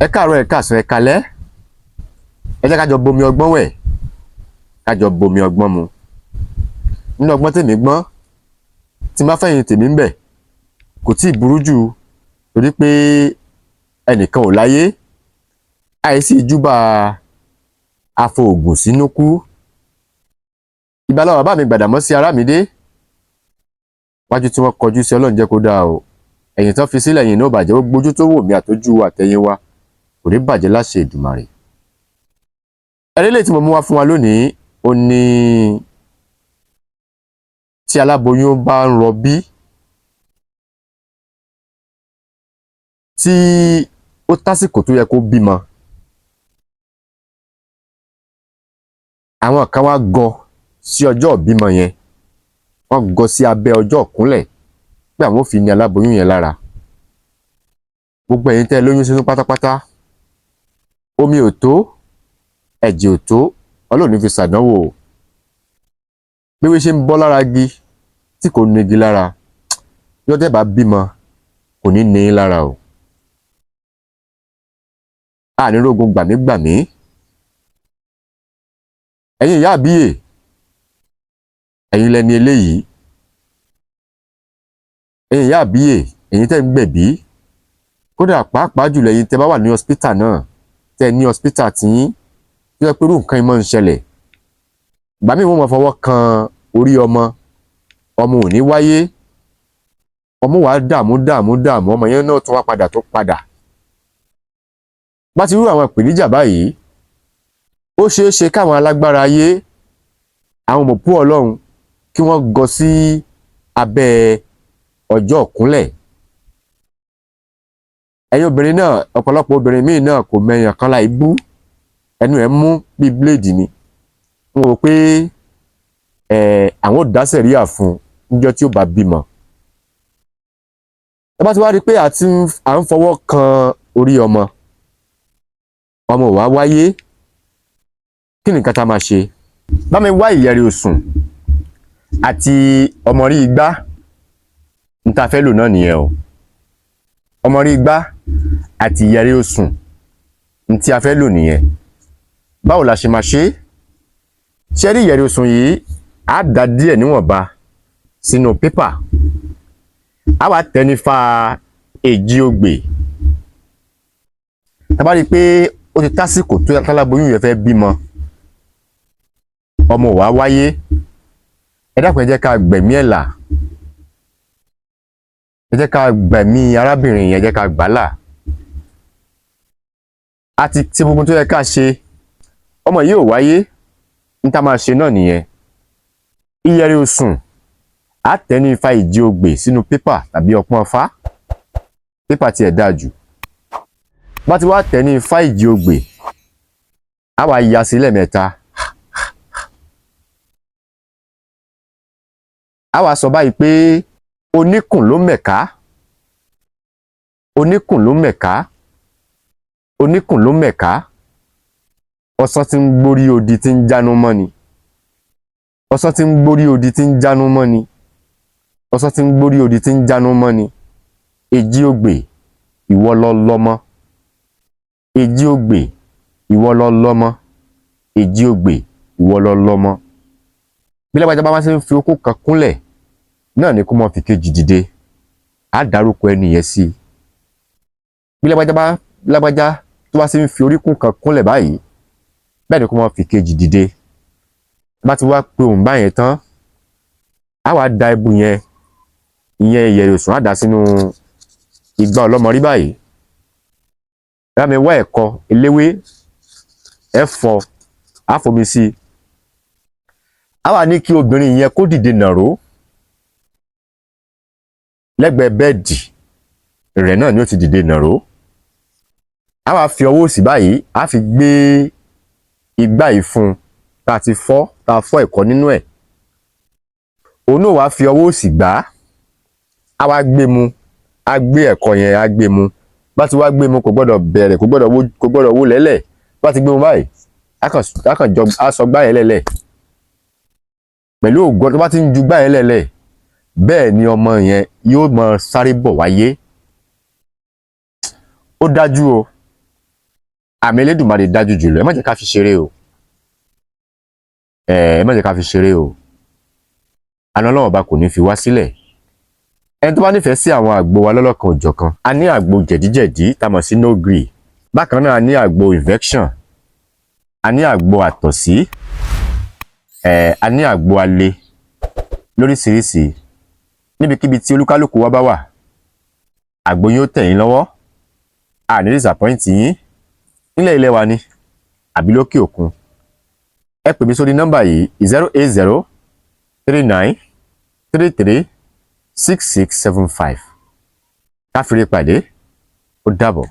Ẹ káàárọ̀, ẹ káàsán, ẹ káalẹ́. Ẹ jẹ́ ká jọ bomi ọgbọ́n wẹ̀, ká jọ bomi ọgbọ́n mu. Nínú ọgbọ́n tèmi gbọ́n, tí n bá fẹ̀yìn tèmi ń bẹ̀, kò tíì burú jù torí pé ẹnìkan ò láyé. Àìsí ìjúbà afọògùn sínú kú. Ìbà lọ́wọ́ bàbá mi Gbàdàmọ́sí Arámidé. Wájú tí wọ́n kọjú sí Ọlọ́run jẹ́ kó dáa o. Ẹ̀yìn tán fi sílẹ̀ yìí náà bàjẹ́, ó gbójú tó wò mí àtójú àtẹ̀yìn wa kò ní bàjẹ́ láṣẹ Èdùmàrè. Eléyìí tí mo mú wá fún wa lónìí ó ní tí aláboyún bá ń rọbí, tí ó tásìkò tó yẹ kó bímọ, àwọn kan wá gọ sí ọjọ́ ìbímọ yẹn, wọ́n gọ sí abẹ́ ọjọ́ ìkúnlẹ̀ pé àwọn ò fi ní aláboyún yẹn lára. Gbogbo ẹ̀yin tẹ́ lóyún sínú pátápátá, omi ò tó, ẹ̀jẹ̀ ò tó, Ọlọ́run ní fi ṣàdánwò. Bí wọ́n ṣe ń bọ́ lára igi tí kò ní igi lára, yóò tẹ́ bá bímọ kò ní ní lára o. Ànírógun gbàmígbàmí. Ẹ̀yin ìyá àbíyè, ẹ̀yin lẹni eléyìí. Ẹ̀yin ìyá àbíyè, ẹ̀yin tẹ́ ń gbẹ̀bí. Kódà pàápàá jùlọ ẹ̀yin tẹ́ bá wà ní hospital náà, tẹ́ ní hospital tiyín, tó yẹ pé irú nǹkan ìmọ̀ ń ṣẹlẹ̀. Ìgbà míì wọ́n máa fọwọ́ kan orí ọmọ, ọmọ ò ní wáyé, ọmọ wàá dààmú, ọmọ yẹn náà tún wá padà. Bá ti rú àwọn ìpèníjà báyìí, ó ṣeé ṣe káwọn alágbára ayé, àwọn mọ̀pú Ọlọ́run, kí wọ́n gọ sí abẹ́ ọjọ́ ìkúnlẹ̀. Ẹ̀yin obìnrin náà, ọ̀pọ̀lọpọ̀ obìnrin míì náà kò mẹyàn kan láì bú, ẹnu ẹ̀ mú bíi bíléèdì ni. Wọ́n rò pé àwọn ò dá sẹ̀ríà fún níjọ́ tí ó bá bímọ. Ẹ bá ti wá rí i pé à ń fọwọ́ kan orí ọmọ ò wá wáyé, kí ni nǹkan tá a máa ṣe? Bá mi wá ìyẹ̀rì òsùn àti ọmọrí igbá, ní ta fẹ́ lò náà nìyẹn o. Ọmọrí igbá àti ìyẹ̀rì òsùn ní tí a fẹ́ lò nìyẹn. Báwo la ṣe máa ṣe? Ṣé rí ìyẹ̀rì òsùn yìí, á dà díẹ̀ níwọ̀nba sínú pépà, á wá tẹnifá èjì ogbè. Tá bá rí i pé ó ti tásìkò tó yẹ káláboyún yẹn fẹ́ bímọ, ọmọ ò wá wáyé, ẹ dákun ẹ jẹ́ ká gbẹ̀mí ẹ̀ là, ẹ jẹ́ ká gbẹ̀mí arábìnrin yẹn, ẹ jẹ́ ká gbà á là. A ti ṣe gbogbo tó yẹ ká ṣe, ọmọ yìí ò wáyé, ní tá máa ṣe náà nìyẹn. Ìyẹ̀rì òsùn, á tẹ̀ ní ifá ìjì ogbè sínú pépà tàbí ọpọ́n ọfá, pépà tiẹ̀ dáa jù. Bá ti wá tẹ̀ ní ifá ìjì ogbè, á wá ya sí lẹ́ẹ̀mẹ́ta. Á wá sọ báyìí pé oníkùn ló mẹ̀ká, oníkùn ló mẹ̀ká, oníkùn ló mẹ̀ká, ọ̀sán tí ń gbórí odi tí ń jánu mọ́ ni, ọ̀sán tí ń gbórí odi tí ń jánu mọ́ ni, ọ̀sán tí ń gbórí odi tí ń jánu mọ́ ni. Èjì ogbè, ìwọ lọ lọ́mọ, èjì ogbè, ìwọ lọ lọ́mọ, èjì ogbè, ìwọ lọ lọ́mọ. Bí lágbájá bá ṣe ń fi okó kan kúnlẹ̀ náà ni kó mọ́ fi kejì dìde, á dárúkọ ẹni yẹn sí i. Bí lágbájá tó bá ṣe ń fi oríkún kan kúnlẹ̀ báyìí, bẹ́ẹ̀ ni kó mọ́ fi kejì dìde. Bá ti wá pe òun báyẹn tán, á wá da ẹbu yẹn, ìyẹn ìyẹ̀rì òsùn, á dà sínú igbá ọlọ́mọrí báyìí. Bá mi wá ẹ̀kọ eléwé, ẹ̀fọ́, á fomi sí i. Á wá ní kí obìnrin yẹn kó dìde nàró lẹ́gbẹ̀ẹ́ bẹ́ẹ̀dì rẹ̀ náà ni ó ti dìde nàró. Á wá fi ọwọ́ òsì báyìí, á fi gbé igbá yìí fún tá a ti fọ́, tá a fọ́ ẹ̀kọ́ nínú ẹ̀. Òun náà wá fi ọwọ́ òsì gbá, á wá gbé mu, á gbé ẹ̀kọ́ yẹn, á gbé mu. Bá ti wá gbé mu, kò gbọ́dọ̀ bẹ̀rẹ̀, kò gbọ́dọ̀ wó lẹ́lẹ̀. Bá ti gbé mu báyìí, á sọ gbá yẹn lẹ́lẹ̀. Pẹ̀lú ògo tó bá ti ń ju gbá yẹn lẹ́lẹ̀, bẹ́ẹ̀ ni ọmọ yẹn yóò mọ sáré bọ̀ wáyé. Ó dájú o, àmì Elédùmarè dájú jùlọ, ẹ má jẹ́ ká fi ṣeré o. Ẹ má jẹ́ ká fi ṣeré o. Àná Ọlọ́run ọba kò ní fi wá sílẹ̀. Ẹni tó bá nífẹ̀ẹ́ sí àwọn àgbo wa lọ́lọ́kan òjọ̀kan, a ní àgbo jẹ̀díjẹ̀dí tá a mọ̀ sí no gree. Bákan náà a ní àgbo infection, a ní àgbo àtọ̀sí, a ní àgbo alẹ́ lóríṣiríṣi. Níbikíbi tí olúkálùkù wa bá wà, àgbo yóò tẹ̀ yín lọ́wọ́. A ní disappoint yín nílẹ̀ ilẹ̀ wa ni àbí lókè òkun. Ẹ pè mí sórí nọ́mbà yìí 080 39 33 6675. Ká fi ire pàdé, ó dàbọ̀.